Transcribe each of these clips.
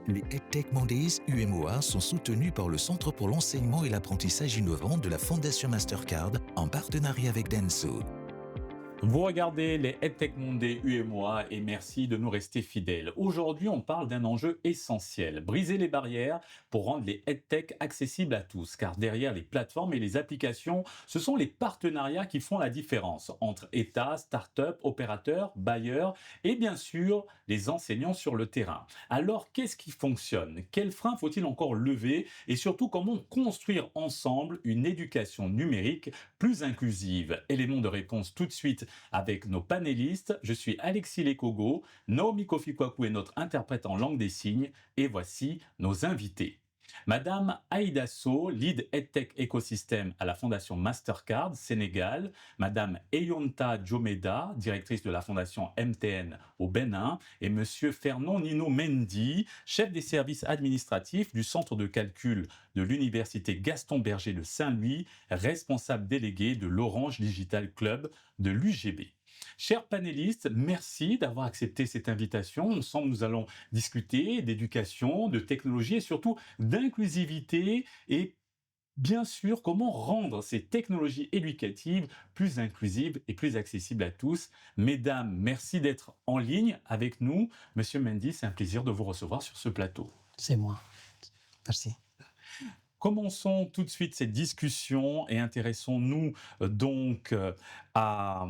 Les EdTech Mondays UMOA sont soutenus par le Centre pour l'enseignement et l'apprentissage innovant de la Fondation Mastercard en partenariat avec Denso. Vous regardez les EdTech Monday UMOA et merci de nous rester fidèles. Aujourd'hui, on parle d'un enjeu essentiel, briser les barrières pour rendre les EdTech accessibles à tous. Car derrière les plateformes et les applications, ce sont les partenariats qui font la différence entre États, start-up, opérateurs, bailleurs et bien sûr les enseignants sur le terrain. Alors, qu'est-ce qui fonctionne? Quels freins faut-il encore lever? Et surtout, comment construire ensemble une éducation numérique plus inclusive? Éléments de réponse tout de suite avec nos panélistes. Je suis Alexis Lekogo, Naomi Kofi-Kwaku est notre interprète en langue des signes et voici nos invités. Madame Aïda Sow, lead EdTech écosystème à la Fondation Mastercard Sénégal. Madame Eyonta Djomeda, directrice de la Fondation MTN au Bénin. Et Monsieur Fernand Nino Mendy, chef des services administratifs du Centre de calcul de l'Université Gaston Berger de Saint-Louis, responsable délégué de l'Orange Digital Club de l'UGB. Chers panélistes, merci d'avoir accepté cette invitation. Ensemble, nous allons discuter d'éducation, de technologie et surtout d'inclusivité et bien sûr comment rendre ces technologies éducatives plus inclusives et plus accessibles à tous. Mesdames, merci d'être en ligne avec nous. Monsieur Mendy, c'est un plaisir de vous recevoir sur ce plateau. C'est moi. Merci. Commençons tout de suite cette discussion et intéressons-nous donc à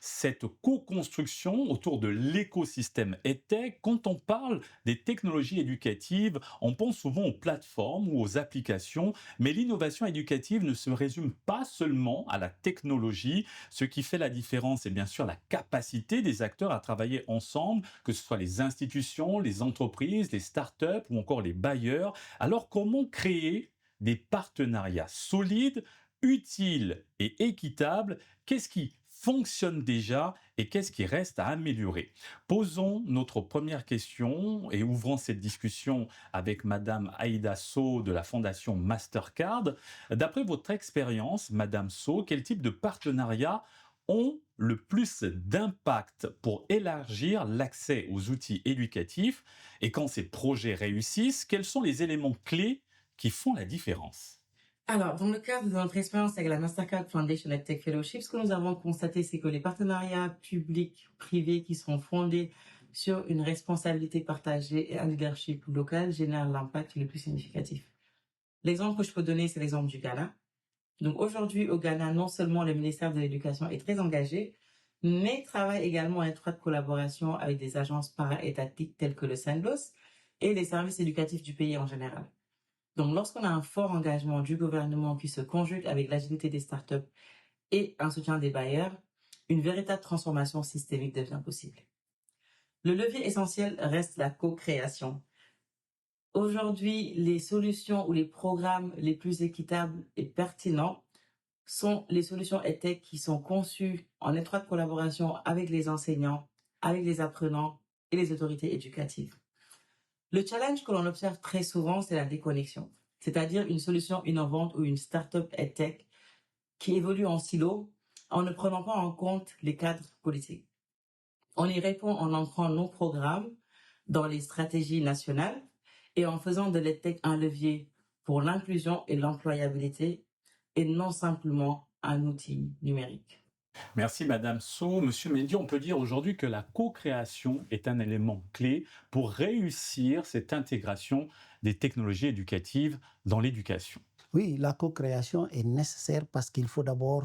cette co-construction autour de l'écosystème EdTech. Quand on parle des technologies éducatives, on pense souvent aux plateformes ou aux applications, mais l'innovation éducative ne se résume pas seulement à la technologie. Ce qui fait la différence, c'est bien sûr la capacité des acteurs à travailler ensemble, que ce soit les institutions, les entreprises, les startups ou encore les bailleurs. Alors comment créer des partenariats solides, utiles et équitables? Qu'est-ce qui fonctionne déjà et qu'est-ce qui reste à améliorer? Posons notre première question et ouvrons cette discussion avec Madame Aïda Sow de la Fondation Mastercard. D'après votre expérience, Madame Sow, quel type de partenariats ont le plus d'impact pour élargir l'accès aux outils éducatifs? Et quand ces projets réussissent, quels sont les éléments clés qui font la différence? Alors, dans le cadre de notre expérience avec la Mastercard Foundation EdTech Fellowship, ce que nous avons constaté, c'est que les partenariats publics-privés qui sont fondés sur une responsabilité partagée et un leadership local génèrent l'impact le plus significatif. L'exemple que je peux donner, c'est l'exemple du Ghana. Donc aujourd'hui, au Ghana, non seulement le ministère de l'Éducation est très engagé, mais travaille également en étroite collaboration avec des agences para-étatiques telles que le SENDOS et les services éducatifs du pays en général. Donc, lorsqu'on a un fort engagement du gouvernement qui se conjugue avec l'agilité des startups et un soutien des bailleurs, une véritable transformation systémique devient possible. Le levier essentiel reste la co-création. Aujourd'hui, les solutions ou les programmes les plus équitables et pertinents sont les solutions EdTech qui sont conçues en étroite collaboration avec les enseignants, avec les apprenants et les autorités éducatives. Le challenge que l'on observe très souvent, c'est la déconnexion, c'est-à-dire une solution innovante ou une start-up EdTech qui évolue en silo en ne prenant pas en compte les cadres politiques. On y répond en ancrant nos programmes dans les stratégies nationales et en faisant de l'EdTech un levier pour l'inclusion et l'employabilité et non simplement un outil numérique. Merci Madame Sow. Monsieur Mendy, on peut dire aujourd'hui que la co-création est un élément clé pour réussir cette intégration des technologies éducatives dans l'éducation. Oui, la co-création est nécessaire parce qu'il faut d'abord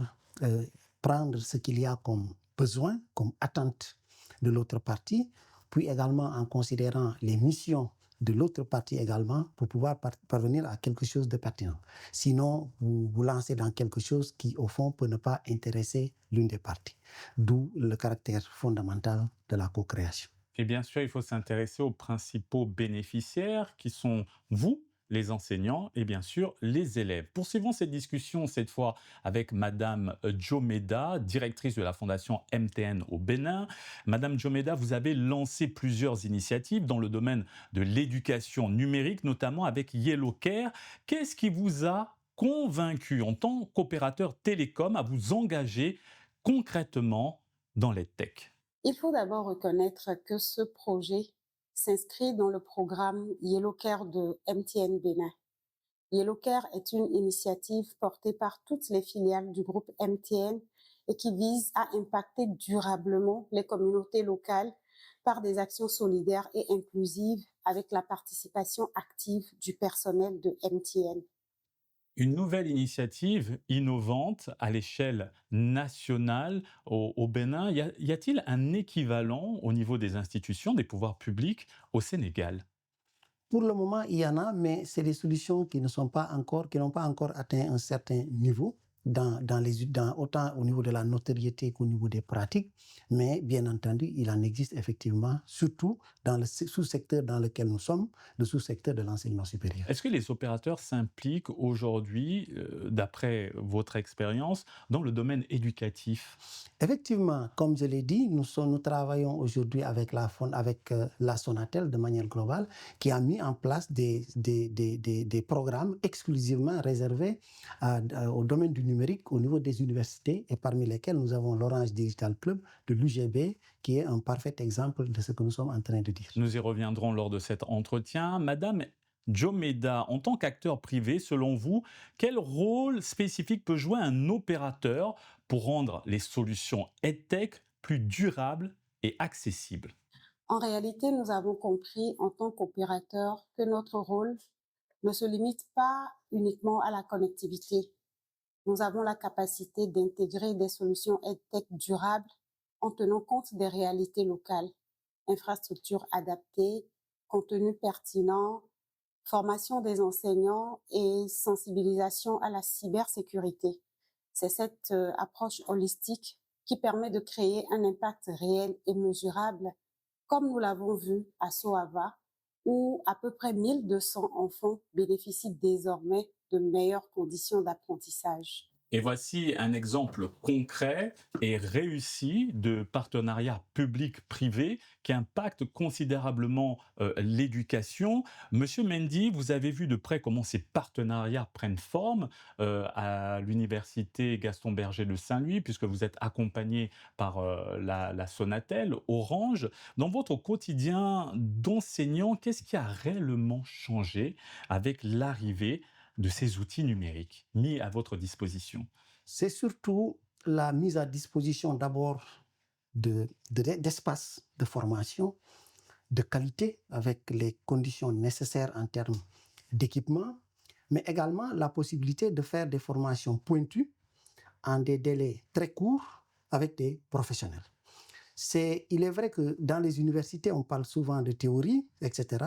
prendre ce qu'il y a comme besoin, comme attente de l'autre partie, puis également en considérant les missions de l'autre partie également pour pouvoir parvenir à quelque chose de pertinent. Sinon, vous vous lancez dans quelque chose qui, au fond, peut ne pas intéresser l'une des parties. D'où le caractère fondamental de la co-création. Et bien sûr, il faut s'intéresser aux principaux bénéficiaires qui sont vous, les enseignants et bien sûr les élèves. Poursuivons cette discussion cette fois avec Madame Djomeda, directrice de la Fondation MTN au Bénin. Madame Djomeda, vous avez lancé plusieurs initiatives dans le domaine de l'éducation numérique, notamment avec YellowCare. Qu'est-ce qui vous a convaincu en tant qu'opérateur télécom à vous engager concrètement dans l'EdTech? Il faut d'abord reconnaître que ce projet s'inscrit dans le programme YellowCare de MTN Bénin. YellowCare est une initiative portée par toutes les filiales du groupe MTN et qui vise à impacter durablement les communautés locales par des actions solidaires et inclusives avec la participation active du personnel de MTN. Une nouvelle initiative innovante à l'échelle nationale au Bénin. Y a-t-il un équivalent au niveau des institutions, des pouvoirs publics au Sénégal? Pour le moment, il y en a, mais c'est des solutions qui n'ont pas encore atteint un certain niveau, autant au niveau de la notoriété qu'au niveau des pratiques. Mais bien entendu, il en existe effectivement, surtout dans le sous-secteur dans lequel nous sommes, le sous-secteur de l'enseignement supérieur. Est-ce que les opérateurs s'impliquent aujourd'hui, d'après votre expérience, dans le domaine éducatif? Effectivement, comme je l'ai dit, nous travaillons aujourd'hui avec la Sonatel de manière globale, qui a mis en place des programmes exclusivement réservés au domaine du numérique au niveau des universités, et parmi lesquels nous avons l'Orange Digital Club de l'UGB, qui est un parfait exemple de ce que nous sommes en train de dire. Nous y reviendrons lors de cet entretien. Madame Jomeda, en tant qu'acteur privé, selon vous, quel rôle spécifique peut jouer un opérateur pour rendre les solutions EdTech plus durables et accessibles? En réalité, nous avons compris en tant qu'opérateur que notre rôle ne se limite pas uniquement à la connectivité. Nous avons la capacité d'intégrer des solutions EdTech durables en tenant compte des réalités locales, infrastructures adaptées, contenus pertinents, formation des enseignants et sensibilisation à la cybersécurité. C'est cette approche holistique qui permet de créer un impact réel et mesurable, comme nous l'avons vu à Soava, où à peu près 1200 enfants bénéficient désormais de meilleures conditions d'apprentissage. Et voici un exemple concret et réussi de partenariat public-privé qui impacte considérablement l'éducation. Monsieur Mendy, vous avez vu de près comment ces partenariats prennent forme à l'université Gaston Berger de Saint-Louis, puisque vous êtes accompagné par la Sonatel, Orange. Dans votre quotidien d'enseignant, qu'est-ce qui a réellement changé avec l'arrivée de ces outils numériques mis à votre disposition? C'est surtout la mise à disposition d'abord d'espaces de formation de qualité avec les conditions nécessaires en termes d'équipement, mais également la possibilité de faire des formations pointues en des délais très courts avec des professionnels. Il est vrai que dans les universités, on parle souvent de théorie, etc.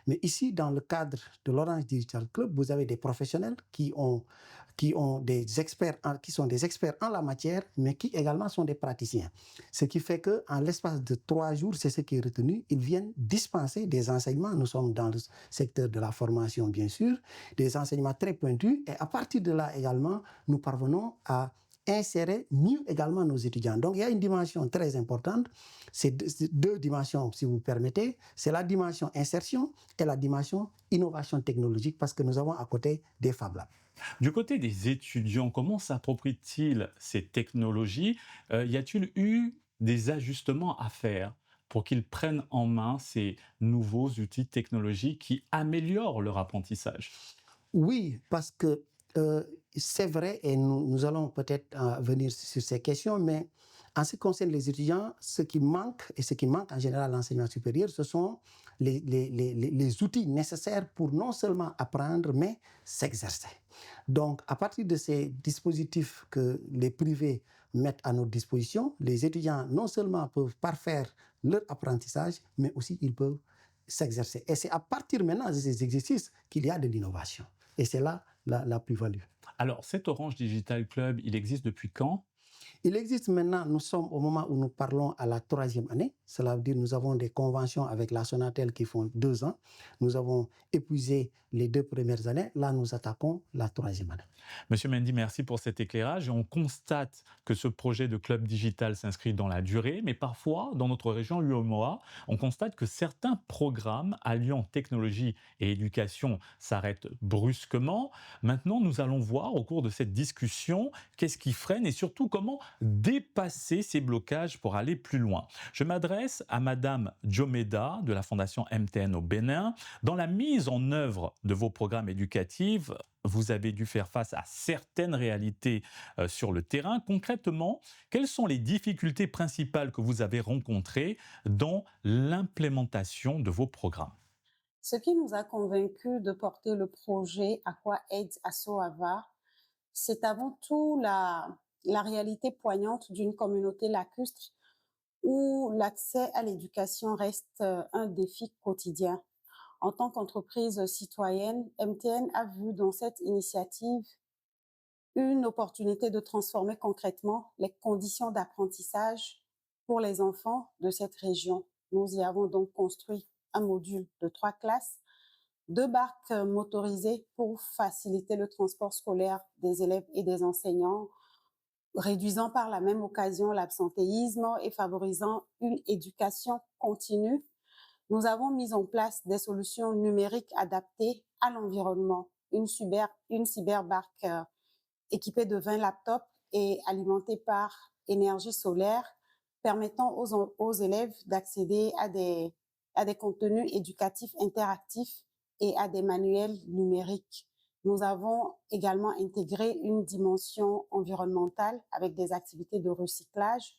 Mais ici, dans le cadre de l'Orange Digital Club, vous avez des professionnels qui sont des experts en la matière, mais qui également sont des praticiens. Ce qui fait qu'en l'espace de 3 jours, c'est ce qui est retenu, ils viennent dispenser des enseignements. Nous sommes dans le secteur de la formation, bien sûr, des enseignements très pointus. Et à partir de là également, nous parvenons à insérer mieux également nos étudiants. Donc, il y a une dimension très importante. C'est deux dimensions, si vous permettez. C'est la dimension insertion et la dimension innovation technologique, parce que nous avons à côté des Fab Labs. Du côté des étudiants, comment s'approprient-ils ces technologies? Y a-t-il eu des ajustements à faire pour qu'ils prennent en main ces nouveaux outils technologiques qui améliorent leur apprentissage? Oui, parce que c'est vrai, et nous allons peut-être venir sur ces questions, mais en ce qui concerne les étudiants, ce qui manque, et ce qui manque en général à l'enseignement supérieur, ce sont les outils nécessaires pour non seulement apprendre, mais s'exercer. Donc, à partir de ces dispositifs que les privés mettent à notre disposition, les étudiants non seulement peuvent parfaire leur apprentissage, mais aussi ils peuvent s'exercer. Et c'est à partir maintenant de ces exercices qu'il y a de l'innovation. Et c'est là la plus-value. Alors, cet Orange Digital Club, il existe depuis quand? Il existe maintenant, nous sommes au moment où nous parlons à la 3e année. Cela veut dire que nous avons des conventions avec la Sonatel qui font 2 ans. Nous avons épuisé les 2 premières années. Là, nous attaquons la 3e année. Monsieur Mendy, merci pour cet éclairage. Et on constate que ce projet de club digital s'inscrit dans la durée, mais parfois, dans notre région UEMOA, on constate que certains programmes alliant technologie et éducation s'arrêtent brusquement. Maintenant, nous allons voir au cours de cette discussion qu'est-ce qui freine et surtout comment dépasser ces blocages pour aller plus loin? Je m'adresse à Madame Diomeda de la Fondation MTN au Bénin. Dans la mise en œuvre de vos programmes éducatifs, vous avez dû faire face à certaines réalités sur le terrain. Concrètement, quelles sont les difficultés principales que vous avez rencontrées dans l'implémentation de vos programmes? Ce qui nous a convaincus de porter le projet Aqua Aid à Soava, c'est avant tout la réalité poignante d'une communauté lacustre où l'accès à l'éducation reste un défi quotidien. En tant qu'entreprise citoyenne, MTN a vu dans cette initiative une opportunité de transformer concrètement les conditions d'apprentissage pour les enfants de cette région. Nous y avons donc construit un module de 3 classes, 2 barques motorisées pour faciliter le transport scolaire des élèves et des enseignants, réduisant par la même occasion l'absentéisme et favorisant une éducation continue. Nous avons mis en place des solutions numériques adaptées à l'environnement, une cyberbarque équipée de 20 laptops et alimentée par énergie solaire, permettant aux élèves d'accéder à des contenus éducatifs interactifs et à des manuels numériques. Nous avons également intégré une dimension environnementale avec des activités de recyclage.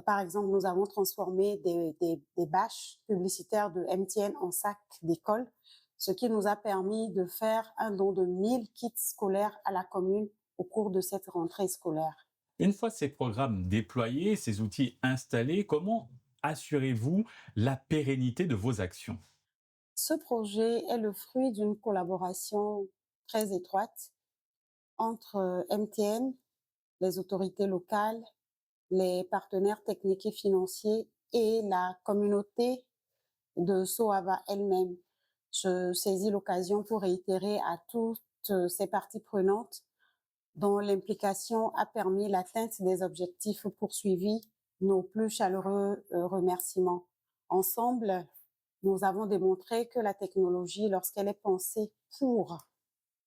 Par exemple, nous avons transformé des bâches publicitaires de MTN en sacs d'école, ce qui nous a permis de faire un don de 1000 kits scolaires à la commune au cours de cette rentrée scolaire. Une fois ces programmes déployés, ces outils installés, comment assurez-vous la pérennité de vos actions? Ce projet est le fruit d'une collaboration très étroite entre MTN, les autorités locales, les partenaires techniques et financiers et la communauté de Soava elle-même. Je saisis l'occasion pour réitérer à toutes ces parties prenantes dont l'implication a permis l'atteinte des objectifs poursuivis nos plus chaleureux remerciements. Ensemble, nous avons démontré que la technologie, lorsqu'elle est pensée pour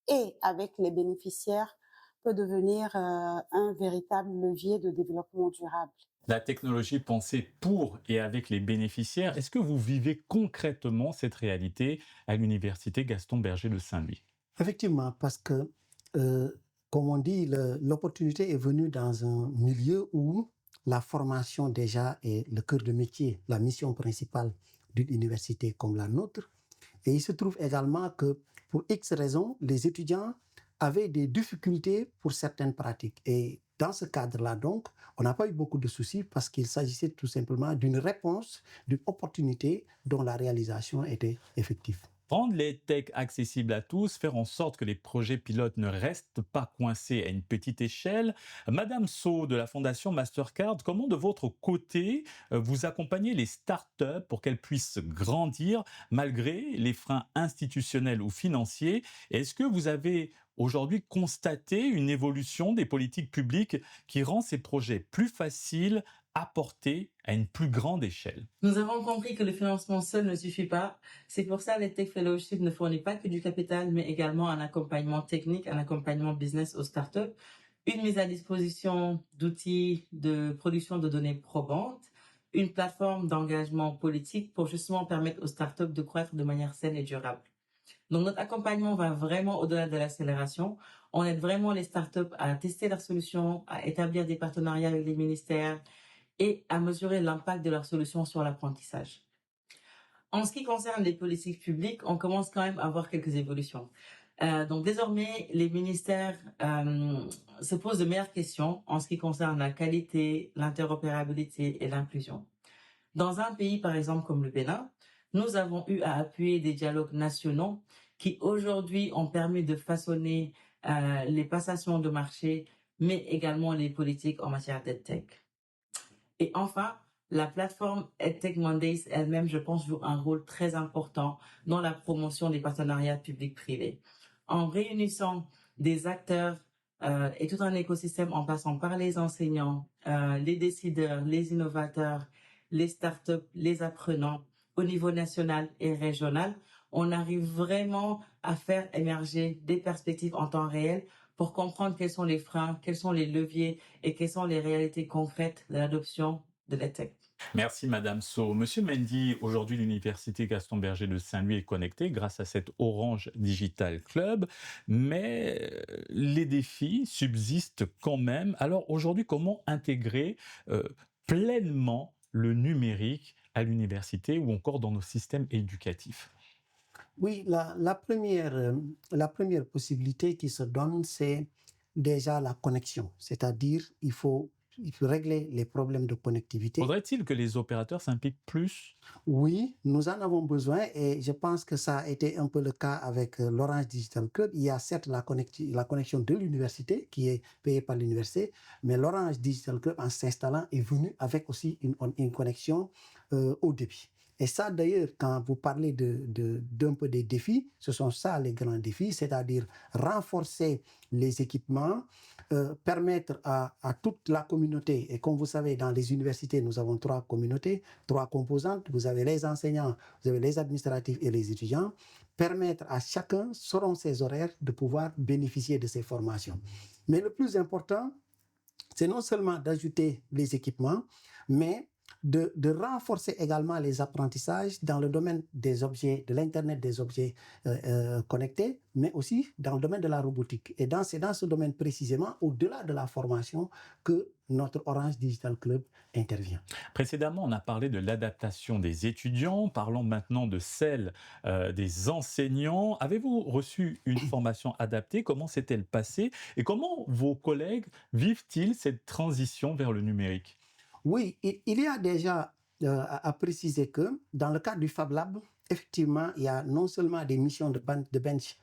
et avec les bénéficiaires, peut devenir un véritable levier de développement durable. La technologie pensée pour et avec les bénéficiaires, est-ce que vous vivez concrètement cette réalité à l'Université Gaston Berger de Saint-Louis? Effectivement, parce que, comme on dit, l'opportunité est venue dans un milieu où la formation déjà est le cœur de métier, la mission principale d'une université comme la nôtre. Et il se trouve également que pour X raisons, les étudiants avaient des difficultés pour certaines pratiques. Et dans ce cadre-là, donc, on n'a pas eu beaucoup de soucis parce qu'il s'agissait tout simplement d'une réponse, d'une opportunité dont la réalisation était effective. Rendre les tech accessibles à tous, faire en sorte que les projets pilotes ne restent pas coincés à une petite échelle. Madame So de la Fondation Mastercard, comment de votre côté vous accompagnez les startups pour qu'elles puissent grandir malgré les freins institutionnels ou financiers? Est-ce que vous avez aujourd'hui constaté une évolution des politiques publiques qui rend ces projets plus faciles à porter à une plus grande échelle? Nous avons compris que le financement seul ne suffit pas. C'est pour ça que les Tech Fellowships ne fournissent pas que du capital, mais également un accompagnement technique, un accompagnement business aux startups, une mise à disposition d'outils de production de données probantes, une plateforme d'engagement politique pour justement permettre aux startups de croître de manière saine et durable. Donc notre accompagnement va vraiment au-delà de l'accélération. On aide vraiment les startups à tester leurs solutions, à établir des partenariats avec les ministères, et à mesurer l'impact de leurs solutions sur l'apprentissage. En ce qui concerne les politiques publiques, on commence quand même à voir quelques évolutions. Donc désormais, les ministères se posent de meilleures questions en ce qui concerne la qualité, l'interopérabilité et l'inclusion. Dans un pays, par exemple, comme le Bénin, nous avons eu à appuyer des dialogues nationaux qui aujourd'hui ont permis de façonner les passations de marché, mais également les politiques en matière d'EdTech. Et enfin, la plateforme EdTech Mondays elle-même, je pense, joue un rôle très important dans la promotion des partenariats publics-privés. En réunissant des acteurs et tout un écosystème en passant par les enseignants, les décideurs, les innovateurs, les startups, les apprenants, au niveau national et régional, on arrive vraiment à faire émerger des perspectives en temps réel pour comprendre quels sont les freins, quels sont les leviers et quelles sont les réalités concrètes de l'adoption de l'EdTech. Merci Madame So. Monsieur Mendy, aujourd'hui l'Université Gaston Berger de Saint-Louis est connectée grâce à cet Orange Digital Club, mais les défis subsistent quand même. Alors aujourd'hui, comment intégrer euh, pleinement le numérique à l'université ou encore dans nos systèmes éducatifs? Oui, la première possibilité qui se donne, c'est déjà la connexion. C'est-à-dire, il faut régler les problèmes de connectivité. Faudrait-il que les opérateurs s'impliquent plus? Oui, nous en avons besoin et je pense que ça a été un peu le cas avec l'Orange Digital Club. Il y a certes la connexion de l'université qui est payée par l'université, mais l'Orange Digital Club, en s'installant, est venu avec aussi une connexion au débit. Et ça, d'ailleurs, quand vous parlez d'un peu des défis, ce sont ça les grands défis, c'est-à-dire renforcer les équipements, permettre à toute la communauté, et comme vous savez, dans les universités, nous avons trois communautés, trois composantes, vous avez les enseignants, vous avez les administratifs et les étudiants, permettre à chacun, selon ses horaires, de pouvoir bénéficier de ces formations. Mais le plus important, c'est non seulement d'ajouter les équipements, mais de renforcer également les apprentissages dans le domaine des objets, de l'Internet des objets connectés, mais aussi dans le domaine de la robotique. Et c'est dans ce domaine précisément, au-delà de la formation, que notre Orange Digital Club intervient. Précédemment, on a parlé de l'adaptation des étudiants. Parlons maintenant de celle des enseignants. Avez-vous reçu une formation adaptée? Comment s'est-elle passée? Et comment vos collègues vivent-ils cette transition vers le numérique? Oui, il y a déjà à préciser que dans le cadre du Fab Lab, effectivement, il y a non seulement des missions de bench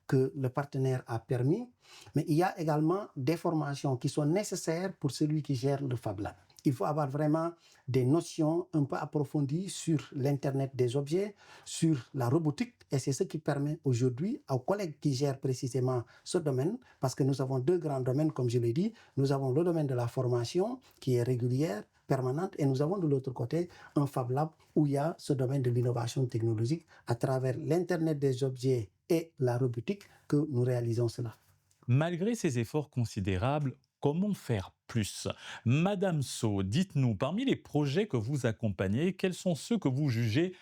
que le partenaire a permis, mais il y a également des formations qui sont nécessaires pour celui qui gère le Fab Lab. Il faut avoir vraiment des notions un peu approfondies sur l'Internet des objets, sur la robotique, et c'est ce qui permet aujourd'hui aux collègues qui gèrent précisément ce domaine, parce que nous avons deux grands domaines, comme je l'ai dit. Nous avons le domaine de la formation, qui est régulière, permanente, et nous avons de l'autre côté un Fab Lab où il y a ce domaine de l'innovation technologique à travers l'Internet des objets et la robotique que nous réalisons cela. Malgré ces efforts considérables, comment faire plus? Madame So, dites-nous, parmi les projets que vous accompagnez, quels sont ceux que vous jugez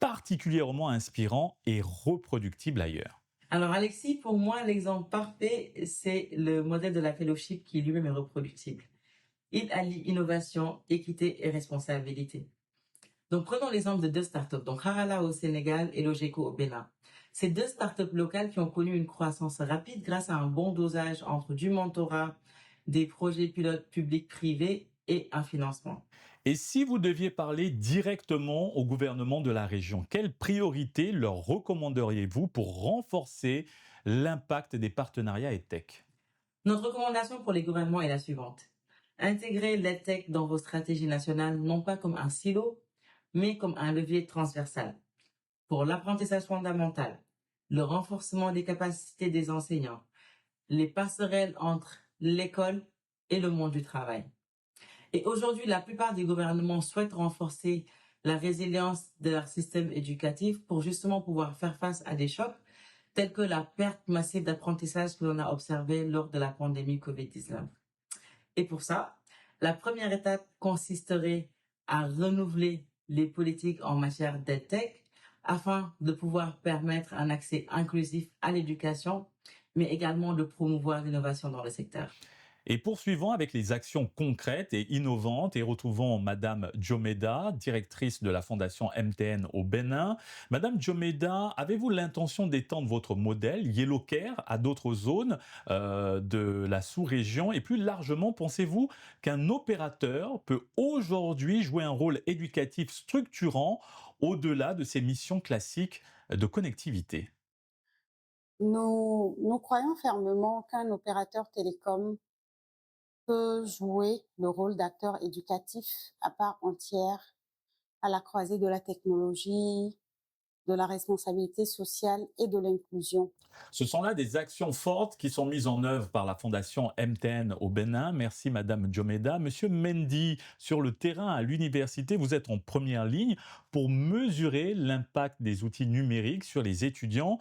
particulièrement inspirants et reproductibles ailleurs? Alors Alexis, pour moi, l'exemple parfait, c'est le modèle de la fellowship qui lui-même est reproductible. Il allie innovation, équité et responsabilité. Donc prenons l'exemple de deux startups, donc Harala au Sénégal et Logeco au Bénin. Ces deux startups locales qui ont connu une croissance rapide grâce à un bon dosage entre du mentorat, des projets pilotes publics-privés et un financement. Et si vous deviez parler directement au gouvernement de la région, quelles priorités leur recommanderiez-vous pour renforcer l'impact des partenariats EdTech? Notre recommandation pour les gouvernements est la suivante. Intégrez l'EdTech dans vos stratégies nationales, non pas comme un silo, mais comme un levier transversal pour l'apprentissage fondamental, le renforcement des capacités des enseignants, les passerelles entre l'école et le monde du travail. Et aujourd'hui, la plupart des gouvernements souhaitent renforcer la résilience de leur système éducatif pour justement pouvoir faire face à des chocs tels que la perte massive d'apprentissage que l'on a observé lors de la pandémie Covid-19. Et pour ça, la première étape consisterait à renouveler les politiques en matière d'EdTech afin de pouvoir permettre un accès inclusif à l'éducation, mais également de promouvoir l'innovation dans le secteur. Et poursuivons avec les actions concrètes et innovantes et retrouvons Madame Diomeda, directrice de la Fondation MTN au Bénin. Madame Diomeda, avez-vous l'intention d'étendre votre modèle YellowCare à d'autres zones de la sous-région? Et plus largement, pensez-vous qu'un opérateur peut aujourd'hui jouer un rôle éducatif structurant au-delà de ses missions classiques de connectivité? Nous croyons fermement qu'un opérateur télécom peut jouer le rôle d'acteur éducatif à part entière à la croisée de la technologie, de la responsabilité sociale et de l'inclusion. Ce sont là des actions fortes qui sont mises en œuvre par la Fondation MTN au Bénin. Merci Madame Diomeda. Monsieur Mendy, sur le terrain à l'université, vous êtes en première ligne pour mesurer l'impact des outils numériques sur les étudiants.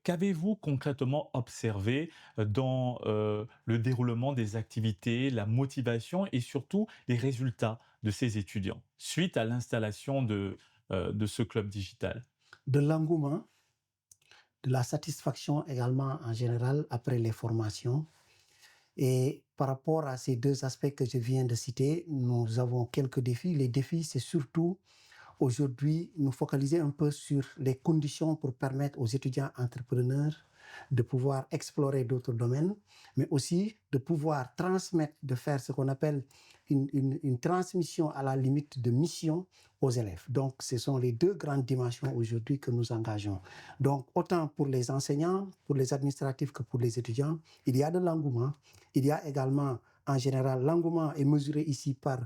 Qu'avez-vous concrètement observé dans le déroulement des activités, la motivation et surtout les résultats de ces étudiants suite à l'installation de ce club digital? De l'engouement, de la satisfaction également en général après les formations. Et par rapport à ces deux aspects que je viens de citer, nous avons quelques défis. Les défis, c'est surtout aujourd'hui nous focaliser un peu sur les conditions pour permettre aux étudiants entrepreneurs de pouvoir explorer d'autres domaines, mais aussi de pouvoir transmettre, de faire ce qu'on appelle une transmission à la limite de mission aux élèves. Donc, ce sont les deux grandes dimensions aujourd'hui que nous engageons. Donc, autant pour les enseignants, pour les administratifs que pour les étudiants, il y a de l'engouement. Il y a également, en général, l'engouement est mesuré ici par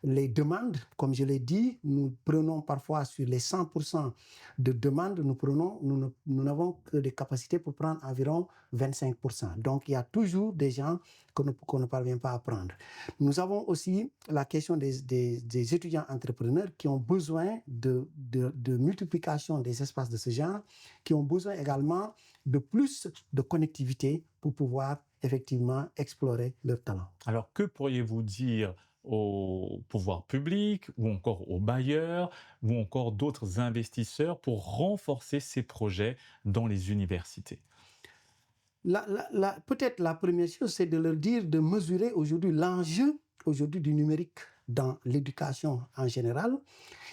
les demandes. Comme je l'ai dit, nous prenons parfois sur les 100% de demandes, nous n'avons que des capacités pour prendre environ 25%. Donc, il y a toujours des gens qu'on ne parvient pas à prendre. Nous avons aussi la question des étudiants entrepreneurs qui ont besoin de multiplication des espaces de ce genre, qui ont besoin également de plus de connectivité pour pouvoir effectivement explorer leur talent. Alors, que pourriez-vous dire au pouvoir public ou encore aux bailleurs ou encore d'autres investisseurs pour renforcer ces projets dans les universités? Peut-être la première chose, c'est de leur dire de mesurer aujourd'hui l'enjeu du numérique dans l'éducation en général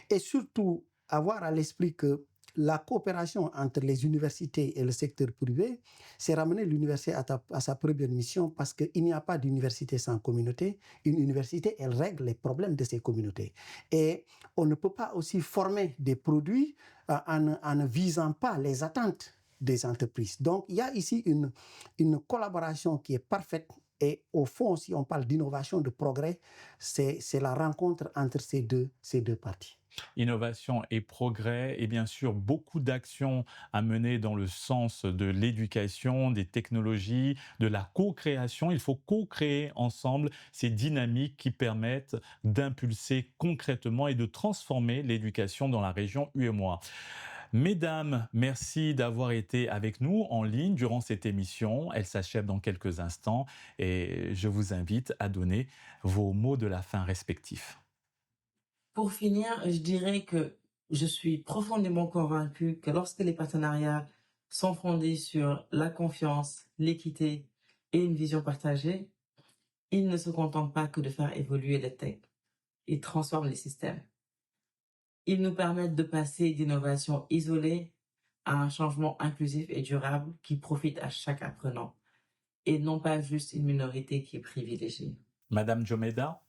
et surtout avoir à l'esprit que la coopération entre les universités et le secteur privé, c'est ramener l'université à sa première mission parce qu'il n'y a pas d'université sans communauté. Une université, elle règle les problèmes de ces communautés. Et on ne peut pas aussi former des produits en ne visant pas les attentes des entreprises. Donc, il y a ici une collaboration qui est parfaite. Et au fond, si on parle d'innovation, de progrès, c'est la rencontre entre ces deux parties. Innovation et progrès, et bien sûr beaucoup d'actions à mener dans le sens de l'éducation, des technologies, de la co-création. Il faut co-créer ensemble ces dynamiques qui permettent d'impulser concrètement et de transformer l'éducation dans la région UEMOA. Mesdames, merci d'avoir été avec nous en ligne durant cette émission. Elle s'achève dans quelques instants et je vous invite à donner vos mots de la fin respectifs. Pour finir, je dirais que je suis profondément convaincue que lorsque les partenariats sont fondés sur la confiance, l'équité et une vision partagée, ils ne se contentent pas que de faire évoluer les tech. Ils transforment les systèmes. Ils nous permettent de passer d'innovations isolées à un changement inclusif et durable qui profite à chaque apprenant et non pas juste une minorité qui est privilégiée. Madame Diomeda?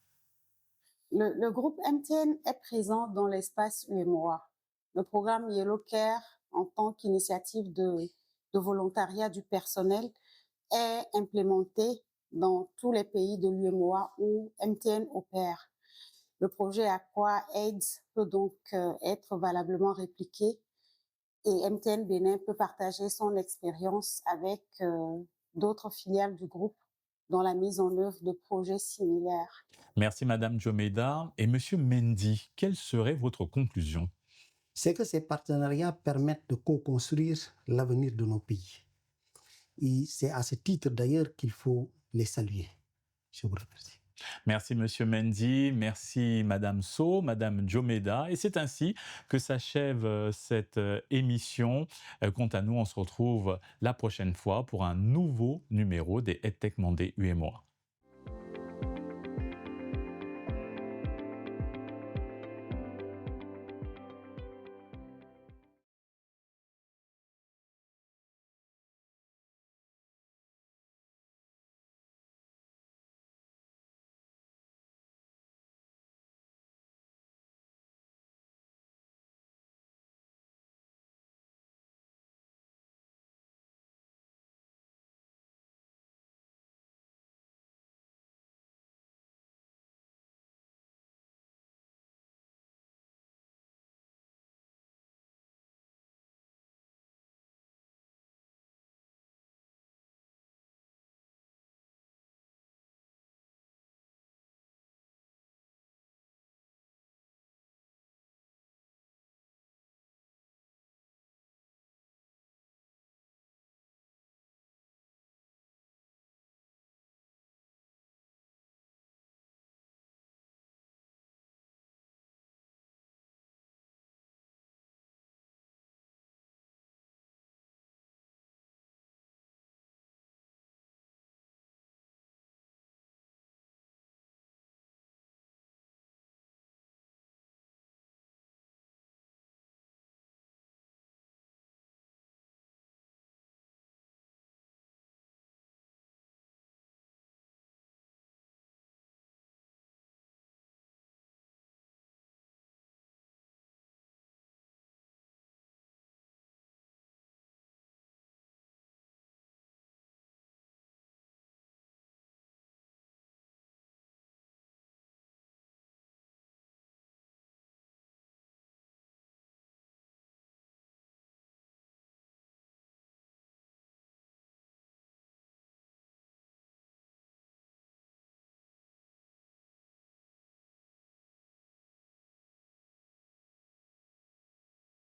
Le groupe MTN est présent dans l'espace UEMOA. Le programme Yellow Care, en tant qu'initiative de volontariat du personnel, est implémenté dans tous les pays de l'UEMOA où MTN opère. Le projet Aqua AIDS peut donc être valablement répliqué et MTN Bénin peut partager son expérience avec d'autres filiales du groupe dans la mise en œuvre de projets similaires. Merci Madame Diomeda. Et Monsieur Mendy, quelle serait votre conclusion? C'est que ces partenariats permettent de co-construire l'avenir de nos pays. Et c'est à ce titre d'ailleurs qu'il faut les saluer. Je vous remercie. Merci Monsieur Mendy, merci Madame So, Madame Diomeda. Et c'est ainsi que s'achève cette émission. Quant à nous, on se retrouve la prochaine fois pour un nouveau numéro des EdTech Monday UEMOA.